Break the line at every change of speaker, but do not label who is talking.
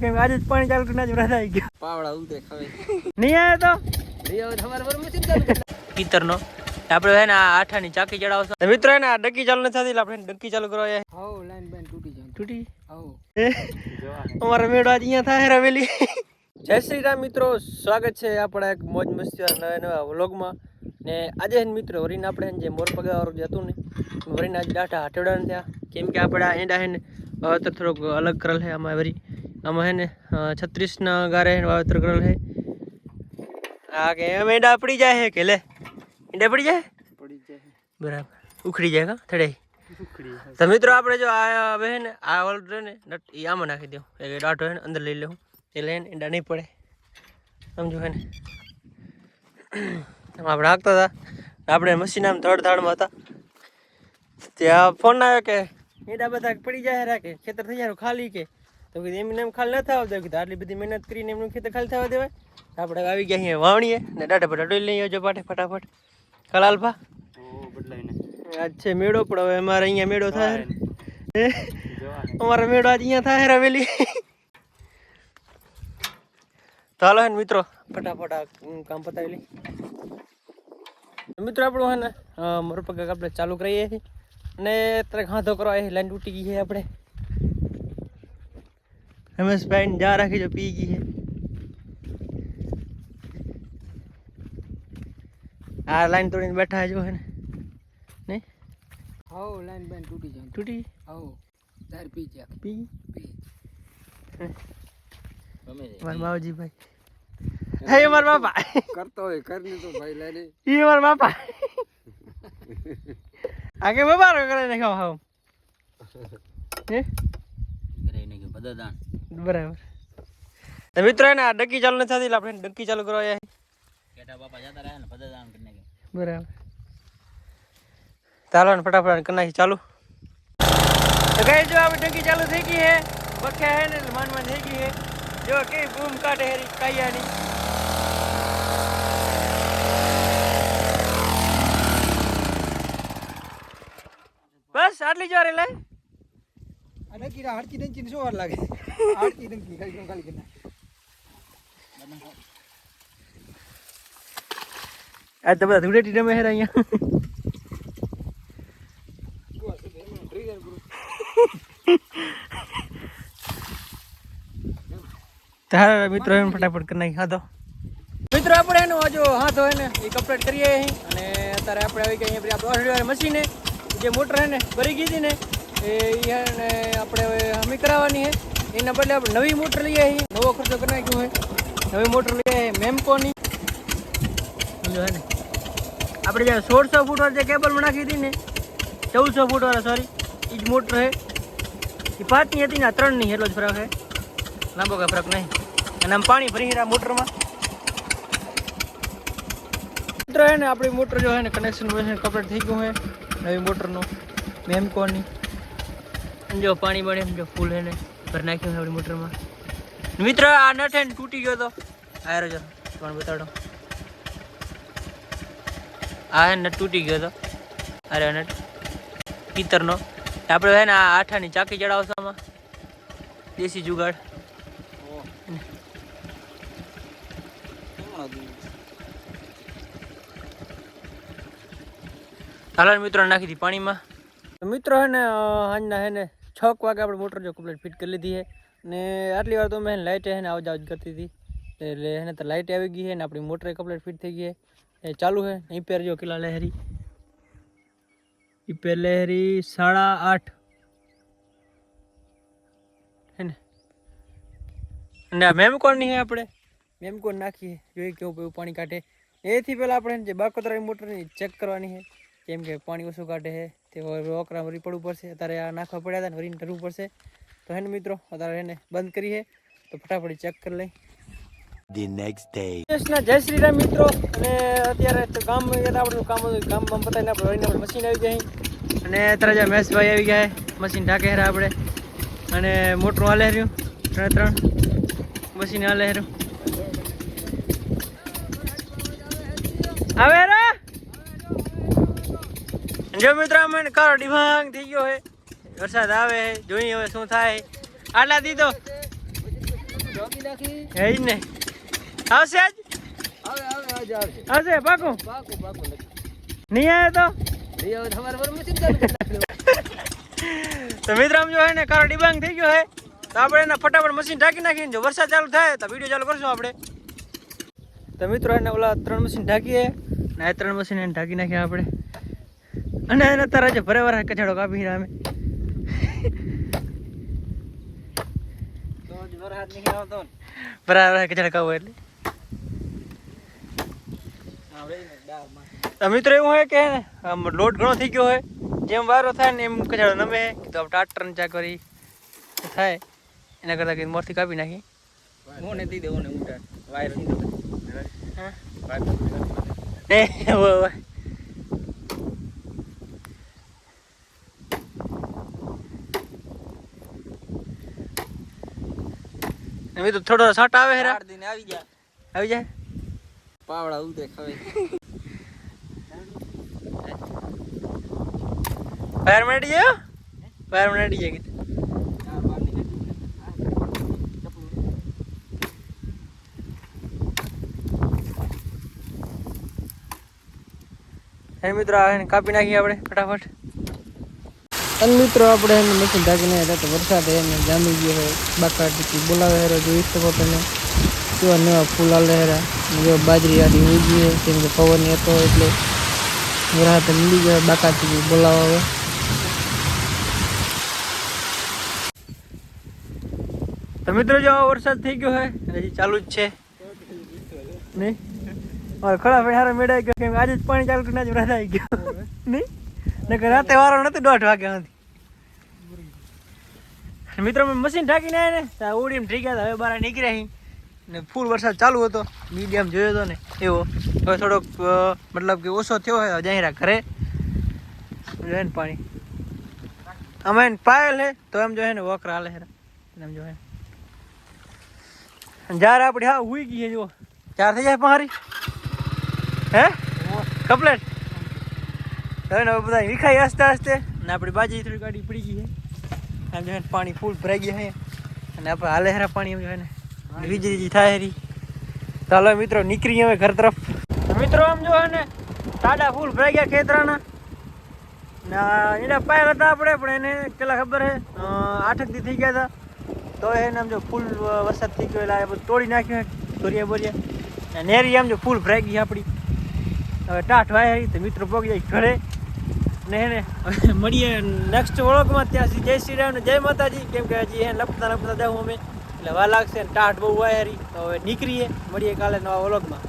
કેમ આજે જ પાણી ચાલુ કરીને જ વરસાદ આવી ગયો.
પાવડા ઉતરે ખાવે
નહીં આવે તો
નહીં આવે તમારે પર મશીન ચાલુ કરી
પિત્તરનો આપણે હે ને આ આઠાની ચાકી ચડાવશો મિત્રો હે ને આ ડક્કી ચાલુ નથી થતી આપણે ડક્કી ચાલુ કરવા આવ્યા.
હાઉ લાઈન બેન તૂટી જાય
તૂટી
હાઉ
અમારો મેળો આજ અહીંયા થાય રવેલી. જય શ્રી રામ મિત્રો, સ્વાગત છે આપણા એક મોજ મસ્તી નવા વ્લોગમાં. ને આજે મિત્રો વરીને આપણે જે મોર પગાવાળું જે હતું ને વરીને આજે ડાટા હાટવડાને થયા. કેમ કે આપણે આ એંડા હે ને વાવેતર થોડોક અલગ કરેલ છે. આમાં વરી આમાં હે ને 36 ગારે વાવેતર કરેલ છે. આ કે એમ એંડા પડી જાય છે કે લે એંડા પડી જાય બરાબર ઉખડી જાય કા થડે. તો મિત્રો આપણે જો આ હવે હે ને આ ઓલ ને નટ એ આમાં નાખી દઉં એ ડાટો હે ને અંદર લઈ લઉં એટલે હે ને એંડા નહીં પડે સમજો હે ને. આપણે હાંકતા હતા આપણે મશીન આમ ધડધાડમાં હતા ત્યાં ફોન આવ્યો કે એંડા બધા પડી જાય રાખે ખેતર થઈ જાય ખાલી કે તો કીધું એમને એમ ખાલી ન થવા દે. કીધું આટલી બધી મહેનત કરીને એમનું ખેતર ખાલી થવા દેવાય. આપણે આવી ગયા અહીંયા વાવણીએ ને ડાટા પર ડોઈ લઈ આવજો પાટે ફટાફટ કલાલભા
બદલાઈને
આજ છે મેળો પણ હવે અમારે અહીંયા મેળો થાય અમારો મેળો આજ અહીંયા થાય રવેલી. તો હાલો હે ને મિત્રો ફટાફટ આ કામ પતાવી લઈ. મિત્રો આપણું હે ને મોરપગ આપણે ચાલુ કરીએ છીએ અને અત્યારે હાથો કરવા એ લાઈન તૂટી ગઈ છે. આપણે રમેશભાઈ જા રાખી જો પી ગઈ છે. આ લાઈન તોડીને બેઠા જો હે ને નહીં
હાઉ લાઈન બેન તૂટી જાય
તૂટી
હાઉ તાર પી જા
પી
પી
મારા બાવજી ભાઈ હે મારા બાપા
કરતો હોય કરની તો ભાઈ લાને
ઈ મારા બાપા આગે બબારો કરે ને ખાવ હાવ હે
કરે ને કે બદાદાન
બરાબર. તો મિત્રો એને આ ડક્કી ચાલુ નથી થતી આપણે ડક્કી ચાલુ કરવા આવ્યા
કેટા બાપા જતા રહ્યા ને બદાદાન કરીને કે
બરાબર. ચાલો ને ફટાફટ કરી નાખી ચાલુ. તો કઈ જો આપણે ડક્કી ચાલુ થઈ ગઈ હે બખ્યા હે ને માન થઈ ગઈ હે જો કે બૂમ કાઢે હેરી કાયાની. બસ આટલી જ વાર લે
અને કીરા હડકી દંચી ને શું વાર લાગે હડકી દંચી ખાલી કરી
આ તો બધા ધૂળેટી રમે હેરા અહીંયા. તારા મિત્રો એમ ફટાફટ કરી નાખી હાથો. મિત્રો આપણે એનો હજુ હાથો હે ને એ કમ્પ્લીટ કરીએ અહીં અને અત્યારે આપણે આવી ગયા અહીંયા આપણે મશીને જે મોટર હે ને ભરી ગઈ હતી ને એ ને આપણે હવે હમી કરાવવાની છે. એના બદલે આપણે નવી મોટર લઈએ અહીં નવો ખર્ચો કરી નાખ્યો હોય. નવી મોટર લઈએ મેમકોની સમજો હે ને આપણે જે 1600 ફૂટ વાળી જે કેબલમાં નાખી હતી ને 1400 ફૂટ વાળા સોરી એ જ મોટર છે. એ 5ની હતી ને 3ની એટલો જ ફરક છે, લાંબો કાંઈ ફરક નહીં. અને આમ પાણી ભરી રહ્યા મોટરમાં. મિત્રો હે ને આપણી મોટર જો હે ને કનેક્શન કમ્પ્લીટ થઈ ગયું છે નવી મોટરનું મેમકોની. જો પાણી બળે જો ફૂલ હે ને ભરી નાખ્યું છે આપણી મોટરમાં. મિત્ર આ નટ હે ને તૂટી ગયો તો આયરો જો તમને બતાડો. આ હે નટ તૂટી ગયો તો અરે નટ પિત્તરનો. આપણે હે ને આ આઠાની ચાકી ચડાવશો આમાં દેશી જુગાડ. હાલો મિત્રો નાખી હતી પાણીમાં. મિત્રો હે ને આજના હે ને 6 વાગે આપણે મોટર જો કમ્પ્લીટ ફિટ કરી લીધી છે ને આટલી વાર તો મેં લાઇટ હે ને આવજ આવજ કરતી હતી એટલે હે ને તો લાઇટ આવી ગઈ છે ને આપણી મોટર કમ્પ્લીટ ફિટ થઈ ગઈ છે. એ ચાલુ છે. અહીં પેર જો કેટલા લહેરી એ પેર લહેરી 8.5 હે ને. અને આ મેમકોનની હે આપણે મેમકોન નાખીએ જોઈએ કેવું પાણી કાઢે. એથી પહેલાં આપણે જે બાકોતરાની મોટરની ચેક કરવાની છે કેમ કે પાણી ઓછું કાઢે છે તે રોકરા વરી પડવું પડશે. અત્યારે આ નાખવા પડ્યા હતા ને વરીને કરવું પડશે. તો હે ને મિત્રો અત્યારે એને બંધ કરીએ તો ફટાફટ ચેક કરી લઈ.
The next day.
જય શ્રી રામ મિત્રો. અને અત્યારે તો ગામ આપણું કામ કામ પતાવીને આપણે વરીને મશીન આવી જાય અને અત્યારે જે મહેશભાઈ આવી ગયા મશીન ઢાકે હેરા આપણે અને મોટરું હાલે રહ્યું 3 મશીન હાલે રહ્યું હવે રા જો મિત્રો અમે કારો ડિભાંગ થઈ ગયો હે વરસાદ આવે જોઈએ હવે શું થાય. આટલા દીધો
ઢોકી નાખી
હે ઈ ને આવશે આજ
આવે
આવશે પાકું
પાકું
નહીં આવે તો
હવે તમારે પર મશીન ચાલુ કરી નાખ્યું.
તો મિત્રો આમ જો હે ને કારો ડિબાંગ થઈ ગયો હે તો આપણે એને ફટાફટ મશીન ઢાંકી નાખીને જો વરસાદ ચાલુ થાય તો વિડીયો ચાલુ કરશું આપણે. તો મિત્રો એને ઓલા 3 મશીન ઢાંકીએ ને આ 3 મશીન એને ઢાંકી નાખ્યા આપણે અને એને તારા જે ભરે વરા કચડો કાપી રહ્યા અમે
તો જ વરસાદ નહીં આવતો ને
ભરા વરા કચડો કાપો એટલે
આવડે ને ડાળમાં.
તો મિત્રો એવું હોય કે આમ લોડ ઘણો થઈ ગયો હોય જેમ વારો થાય ને એમ કચડો નમે તો આપણે ટ્રેક્ટર ને ચા કરી થાય એના કરતાં કંઈ મોરથી કાપી નાખી.
હું ને દી દે હું ને ઉઠા વાયર થી
હા
વાયર
એ હોય એમ તો થોડો સાટ આવે હેરા
ચાર દિન આવી ગયા
આવી જાય
પાવડા ઉતે ખવે
ફાયર મેડી જાય ફાયર મેડી જાય કીધું હે મિત્રો આ કાપી નાખીએ આપણે ફટાફટ. અને મિત્રો આપણે એને મશીન ઢાંકીને હતા તો વરસાદ એને જામી ગયો હોય બાકાથી બોલાવે હેરો જોઈ શકો તમે કેવા નવા ફૂલ આલે હેરા જો બાજરી આડી ઉગી છે કેમ કે પવન હતો એટલે વરસાદ મળી ગયો બાકાથી બોલાવા હવે. તો મિત્રો જો વરસાદ થઈ ગયો હોય હજી ચાલુ જ છે નહીં ખડા હારા મેળાઈ ગયો કેમ આજે જ પાણી ચાલુ કરીને જ વરસાદ આવી ગયો નહીં નકર રાતે વારો નથી 1:30 વાગ્યા સુધી. મિત્રો મેં મશીન ઢાંકીને આવ્યા ને ત્યાં ઉડીને થઈ ગયા હવે બહાર નીકળ્યા ને ફૂલ વરસાદ ચાલુ હતો મીડિયમ જોયો હતો ને એવો હવે થોડોક મતલબ કે ઓછો થયો હોય જાહેરા ઘરે જોયે ને પાણી અમે એને પાયેલ હે તો એમ જો હે ને વોકરા હાલે હેરા એમ જો હે જાર આપણી હા હુઈ ગઈ છે જો 4 થઈ જાય પહારી હે કમ્પ્લેટ હવે ને બધા વિખાઈ આસ્તે આસ્તે ને આપણી બાજી થોડી ગાડી પડી ગઈ છે આમ જો પાણી ફૂલ ભરાઈ ગયા છે અને આપણે હાલે હેરા પાણી એમ જો ને વીજળી થાય હેરી. ચાલો મિત્રો નીકળી હવે ઘર તરફ. મિત્રો આમ જો ને ટાડા ફૂલ ભરાઈ ગયા ખેતરાના ને એના પાયલ હતા આપણે પણ એને કેટલા ખબર હે 8 દી થઈ ગયા હતા તો એને આમ જો ફૂલ વરસાદ થઈ ગયો એટલે આ બધું તોડી નાખ્યું દોરિયા બોરિયા નેરી આમ જો ફૂલ ભરાઈ ગઈ આપણી હવે ટાઢ વાય તો મિત્રો પગ જાય ઘરે ને એને મળીએ નેક્સ્ટ વ્લોગમાં. ત્યાં સુધી જય શ્રી રામ ને જય માતાજી કેમ કે હજી એને લપતા જાઉં અમે એટલે વાર લાગશે ટાઢ બહુ વાય તો હવે નીકળીએ મળીએ કાલે નવા વ્લોગમાં.